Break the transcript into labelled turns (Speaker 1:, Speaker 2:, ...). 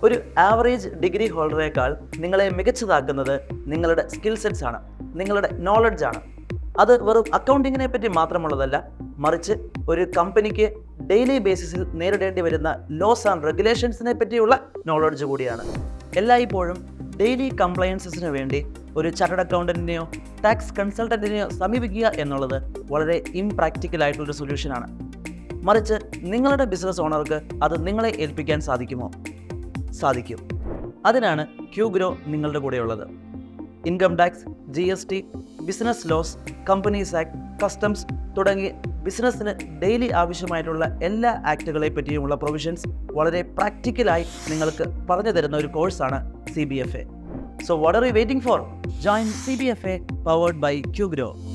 Speaker 1: ഒരു average degree ഹോൾഡറേക്കാൾ നിങ്ങളെ മികച്ചതാക്കുന്നത് നിങ്ങളുടെ സ്കിൽ സെറ്റ്സ് ആണ്, നിങ്ങളുടെ നോളജ് ആണ്. അത് വെറും അക്കൗണ്ടിങ്ങിനെ പറ്റി മാത്രമുള്ളതല്ല, മറിച്ച് ഒരു കമ്പനിക്ക് ഡെയിലി ബേസിസിൽ നേരിടേണ്ടി വരുന്ന ലോസ് ആൻഡ് റെഗുലേഷൻസിനെ പറ്റിയുള്ള നോളജ് കൂടിയാണ്. എല്ലായ്പ്പോഴും ഡെയിലി കംപ്ലയൻസസിന് വേണ്ടി ഒരു ചാർട്ടേഡ് അക്കൗണ്ടന്റിനെയോ ടാക്സ് കൺസൾട്ടന്റിനെയോ സമീപിക്കുക എന്നുള്ളത് വളരെ ഇംപ്രാക്ടിക്കൽ ആയിട്ടുള്ളൊരു സൊല്യൂഷനാണ്. മറിച്ച് നിങ്ങളുടെ ബിസിനസ് ഓണർക്ക് അത് നിങ്ങളെ ഏൽപ്പിക്കാൻ സാധിക്കുമോ? സാധിക്കും. അതിനാണ് ക്യൂഗ്രോ നിങ്ങളുടെ കൂടെയുള്ളത്. Income tax, GST, business loss, companies act, customs തുടങ്ങി ബിസിനസ്സിന് ഡെയിലി ആവശ്യമായിട്ടുള്ള എല്ലാ ആക്ടുകളെ പറ്റിയുമുള്ള പ്രൊവിഷൻസ് വളരെ പ്രാക്ടിക്കലായി നിങ്ങൾക്ക് പറഞ്ഞു തരുന്ന ഒരു കോഴ്സാണ് CBFA. So what are you waiting for? Join CBFA powered by QGrow.